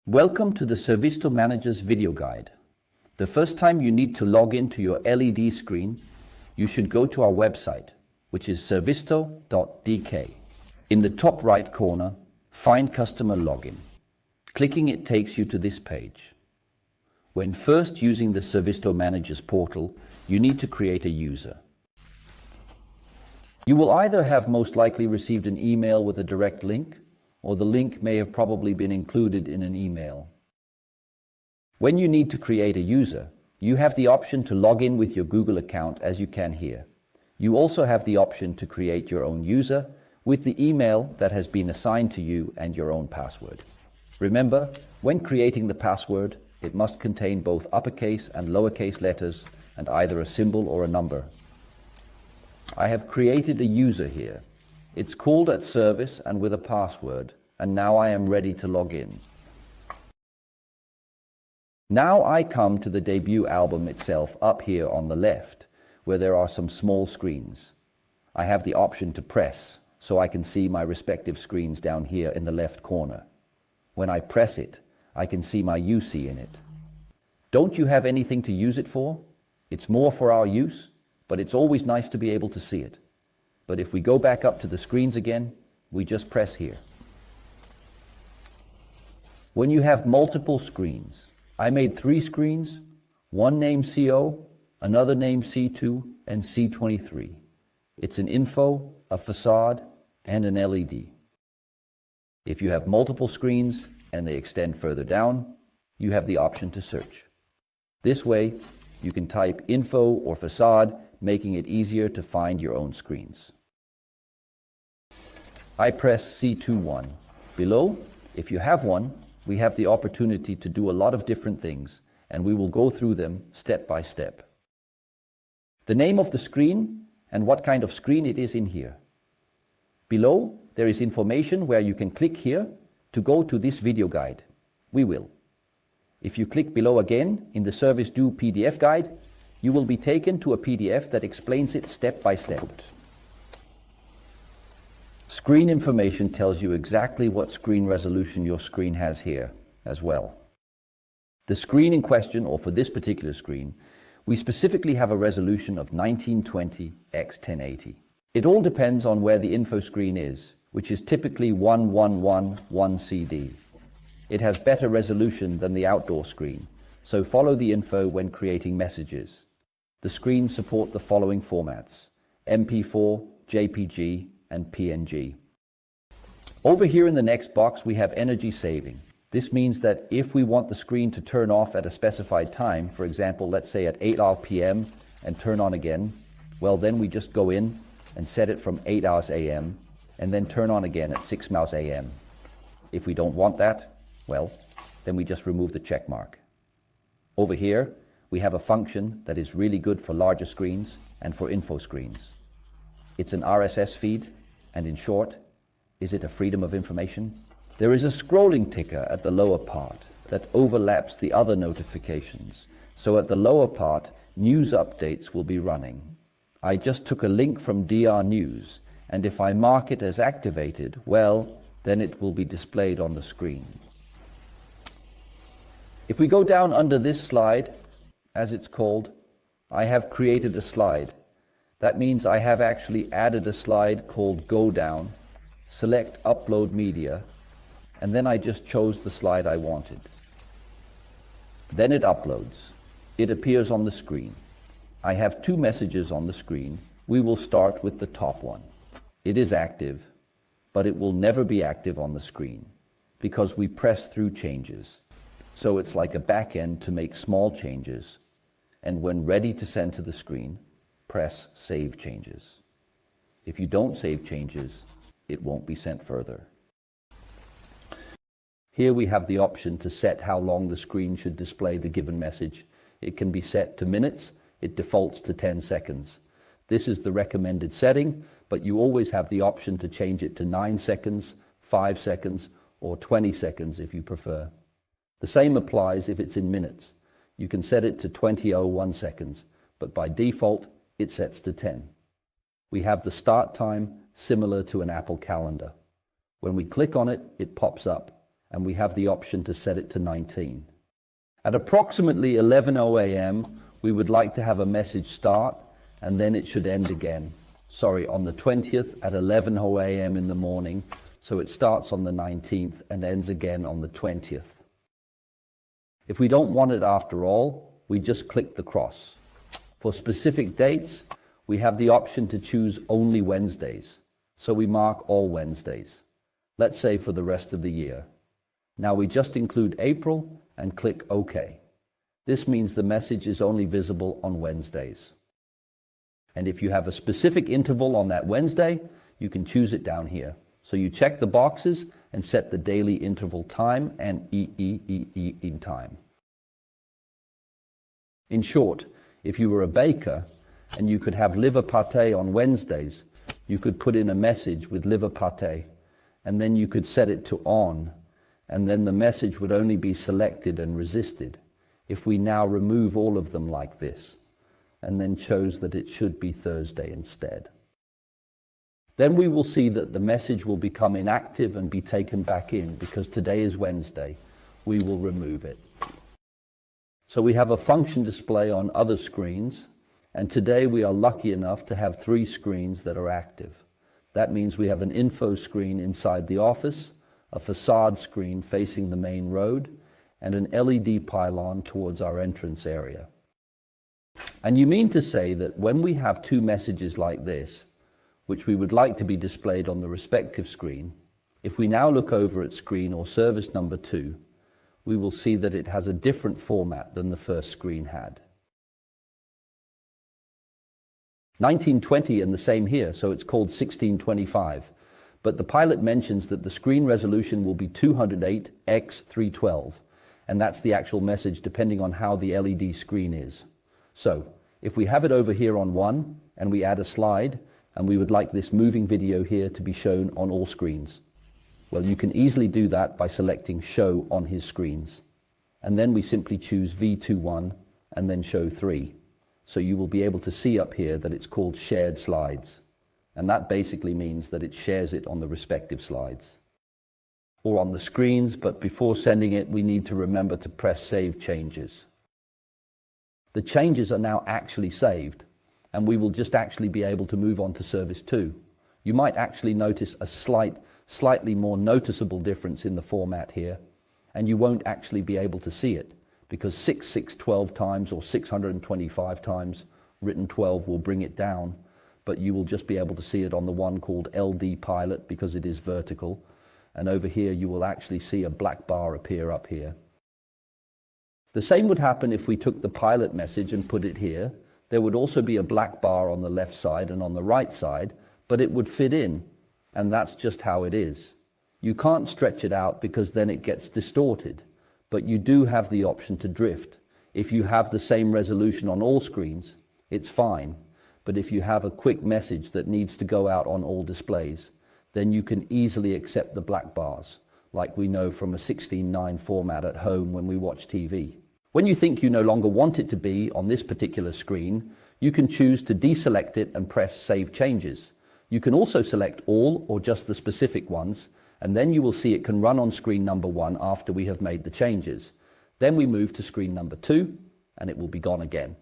Welcome to the Servisto Manager's video guide. The first time you need to log into your LED screen, you should go to our website, which is servisto.dk. In the top right corner, find Customer Login. Clicking it takes you to this page. When first using the Servisto Manager's portal, you need to create a user. You will either have most likely received an email with a direct link, or the link may have probably been included in an email. When you need to create a user, you have the option to log in with your Google account, as you can here. You also have the option to create your own user with the email that has been assigned to you and your own password. Remember, when creating the password, it must contain both uppercase and lowercase letters and either a symbol or a number. I have created a user here. It's called at service and with a password, and now I am ready to log in. Now I come to the debut album itself up here on the left, where there are some small screens. I have the option to press, so I can see my respective screens down here in the left corner. When I press it, I can see my UC in it. Don't you have anything to use it for? It's more for our use, but it's always nice to be able to see it. But if we go back up to the screens again, we just press here. When you have multiple screens, I made 3 screens, one named CO, another named C2, and C23. It's an info, a facade, and an LED. If you have multiple screens and they extend further down, you have the option to search. This way, you can type info or facade, making it easier to find your own screens. I press C21. Below, if you have one, we have the opportunity to do a lot of different things, and we will go through them step by step. The name of the screen and what kind of screen it is in here. Below, there is information where you can click here to go to this video guide. We will. If you click below again in the Servisto PDF guide, you will be taken to a PDF that explains it step by step. Screen information tells you exactly what screen resolution your screen has here as well. The screen in question, or for this particular screen, we specifically have a resolution of 1920 x 1080. It all depends on where the info screen is, which is typically 1111 CD. It has better resolution than the outdoor screen, so follow the info when creating messages. The screens support the following formats: MP4, JPG, and PNG. Over here in the next box we have energy saving. This means that if we want the screen to turn off at a specified time, for example, let's say at 8 p.m. and turn on again, well then we just go in and set it from 8 a.m. and then turn on again at 6 a.m. If we don't want that, well, then we just remove the check mark. Over here, we have a function that is really good for larger screens and for info screens. It's an RSS feed, and in short, is it a freedom of information? There is a scrolling ticker at the lower part that overlaps the other notifications. So at the lower part, news updates will be running. I just took a link from DR News, and if I mark it as activated, well, then it will be displayed on the screen. If we go down under this slide, as it's called, I have created a slide. That means I have actually added a slide called Go Down, select Upload Media, and then I just chose the slide I wanted. Then it uploads. It appears on the screen. I have 2 messages on the screen. We will start with the top one. It is active, but it will never be active on the screen because we press through changes. So it's like a back end to make small changes, and when ready to send to the screen, press Save Changes. If you don't save changes, it won't be sent further. Here we have the option to set how long the screen should display the given message. It can be set to minutes. It defaults to 10 seconds. This is the recommended setting, but you always have the option to change it to 9 seconds, 5 seconds, or 20 seconds if you prefer. The same applies if it's in minutes. You can set it to 20:01 seconds, but by default, it sets to 10. We have the start time similar to an Apple calendar. When we click on it, it pops up, and we have the option to set it to 19. At approximately 11:00 a.m., we would like to have a message start, and then it should end again. On the 20th at 11:00 a.m. in the morning, so it starts on the 19th and ends again on the 20th. If we don't want it after all, we just click the cross. For specific dates, we have the option to choose only Wednesdays, so we mark all Wednesdays. Let's say for the rest of the year. Now we just include April and click OK. This means the message is only visible on Wednesdays. And if you have a specific interval on that Wednesday, you can choose it down here. So you check the boxes and set the daily interval time and EEEE in time. In short, if you were a baker and you could have liver pâté on Wednesdays, you could put in a message with liver pâté, and then you could set it to on, and then the message would only be selected and resisted. If we now remove all of them like this, and then chose that it should be Thursday instead, then we will see that the message will become inactive and be taken back in because today is Wednesday. We will remove it. So we have a function display on other screens, and today we are lucky enough to have 3 screens that are active. That means we have an info screen inside the office, a facade screen facing the main road, and an LED pylon towards our entrance area. And you mean to say that when we have 2 messages like this, which we would like to be displayed on the respective screen, if we now look over at screen or service number 2, we will see that it has a different format than the first screen had. 1920 and the same here, so it's called 1625. But the pilot mentions that the screen resolution will be 208 x 312, and that's the actual message depending on how the LED screen is. So, if we have it over here on 1, and we add a slide, and we would like this moving video here to be shown on all screens, well, you can easily do that by selecting Show on his screens. And then we simply choose V21 and then Show 3. So you will be able to see up here that it's called Shared Slides. And that basically means that it shares it on the respective slides or on the screens, but before sending it, we need to remember to press Save Changes. The changes are now actually saved, and we will just actually be able to move on to Service 2. You might actually notice a slightly more noticeable difference in the format here, and you won't actually be able to see it because 612 times or 625 times written 12 will bring it down, but you will just be able to see it on the one called LD Pilot because it is vertical, and over here you will actually see a black bar appear up here. The same would happen if we took the pilot message and put it here. There would also be a black bar on the left side and on the right side, but it would fit in, and that's just how it is. You can't stretch it out because then it gets distorted, but you do have the option to drift. If you have the same resolution on all screens, it's fine, but if you have a quick message that needs to go out on all displays, then you can easily accept the black bars, like we know from a 16:9 format at home when we watch TV. When you think you no longer want it to be on this particular screen, you can choose to deselect it and press Save Changes. You can also select all or just the specific ones, and then you will see it can run on screen number 1 after we have made the changes. Then we move to screen number 2, and it will be gone again.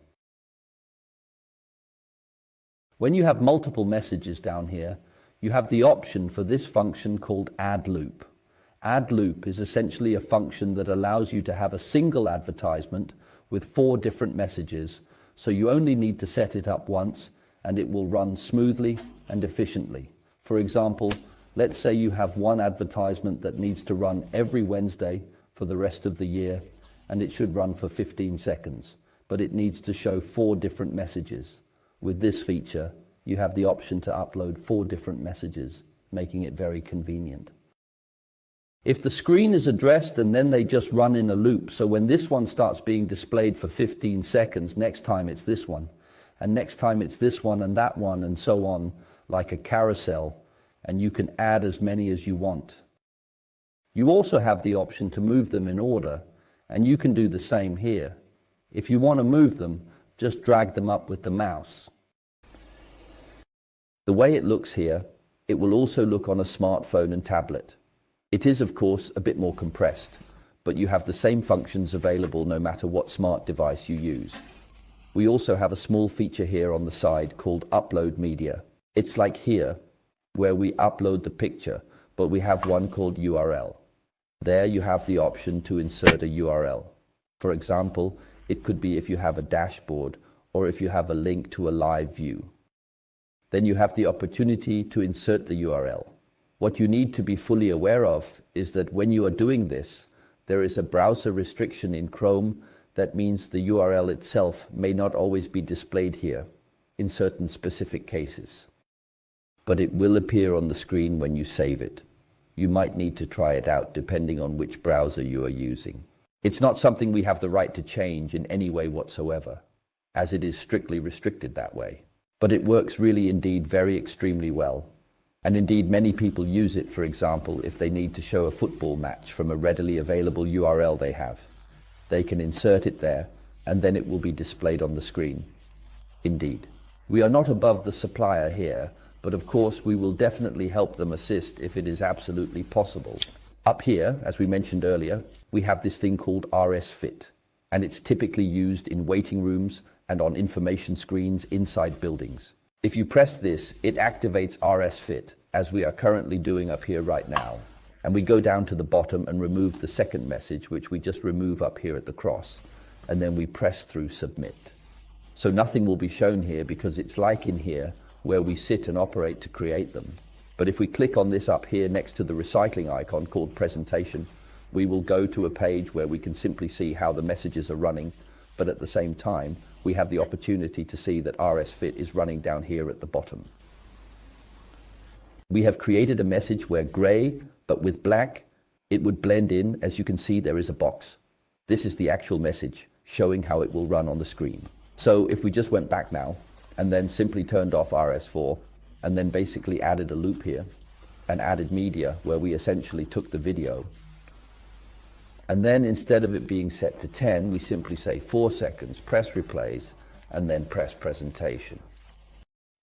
When you have multiple messages down here, you have the option for this function called Add Loop. Add Loop is essentially a function that allows you to have a single advertisement with 4 different messages, so you only need to set it up once and it will run smoothly and efficiently. For example, let's say you have one advertisement that needs to run every Wednesday for the rest of the year, and it should run for 15 seconds, but it needs to show 4 different messages. With this feature, you have the option to upload 4 different messages, making it very convenient. If the screen is addressed and then they just run in a loop, so when this one starts being displayed for 15 seconds, next time it's this one, and next time it's this one and that one, and so on, like a carousel, and you can add as many as you want. You also have the option to move them in order, and you can do the same here. If you want to move them, just drag them up with the mouse. The way it looks here, it will also look on a smartphone and tablet. It is, of course, a bit more compressed, but you have the same functions available no matter what smart device you use. We also have a small feature here on the side called Upload Media. It's like here, where we upload the picture, but we have one called URL. There you have the option to insert a URL. For example, it could be if you have a dashboard or if you have a link to a live view. Then you have the opportunity to insert the URL. What you need to be fully aware of is that when you are doing this, there is a browser restriction in Chrome that means the URL itself may not always be displayed here in certain specific cases. But it will appear on the screen when you save it. You might need to try it out depending on which browser you are using. It's not something we have the right to change in any way whatsoever, as it is strictly restricted that way. But it works really indeed very extremely well. And indeed many people use it, for example, if they need to show a football match from a readily available URL they have. They can insert it there, and then it will be displayed on the screen. Indeed. We are not above the supplier here, but of course we will definitely help them assist if it is absolutely possible. Up here, as we mentioned earlier, we have this thing called RS Fit, and it's typically used in waiting rooms and on information screens inside buildings. If you press this, it activates RS Fit, as we are currently doing up here right now. And we go down to the bottom and remove the second message, which we just remove up here at the cross, and then we press through Submit. So nothing will be shown here because it's like in here where we sit and operate to create them. But if we click on this up here next to the recycling icon called Presentation, we will go to a page where we can simply see how the messages are running, but at the same time, we have the opportunity to see that RS Fit is running down here at the bottom. We have created a message where gray, but with black, it would blend in. As you can see, there is a box. This is the actual message showing how it will run on the screen. So if we just went back now and then simply turned off RS4 and then basically added a loop here and added media where we essentially took the video, and then instead of it being set to 10, we simply say 4 seconds, press replays, and then press presentation.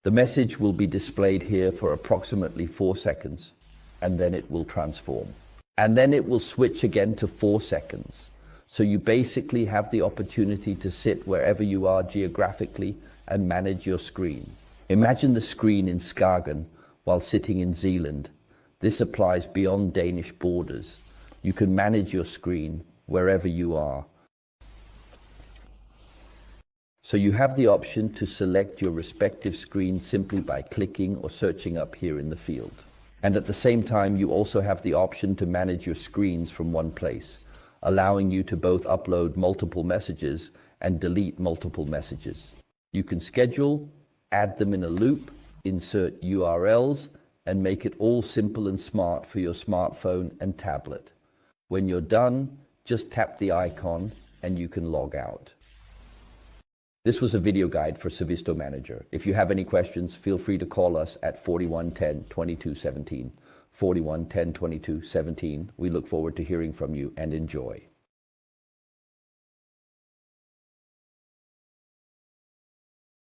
The message will be displayed here for approximately 4 seconds, and then it will transform. And then it will switch again to 4 seconds. So you basically have the opportunity to sit wherever you are geographically and manage your screen. Imagine the screen in Skagen while sitting in Zealand. This applies beyond Danish borders. You can manage your screen wherever you are. So you have the option to select your respective screen simply by clicking or searching up here in the field. And at the same time, you also have the option to manage your screens from one place, allowing you to both upload multiple messages and delete multiple messages. You can schedule, add them in a loop, insert URLs, and make it all simple and smart for your smartphone and tablet. When you're done, just tap the icon and you can log out. This was a video guide for Servisto Manager. If you have any questions, feel free to call us at 4110 2217. 4110 2217. We look forward to hearing from you and enjoy.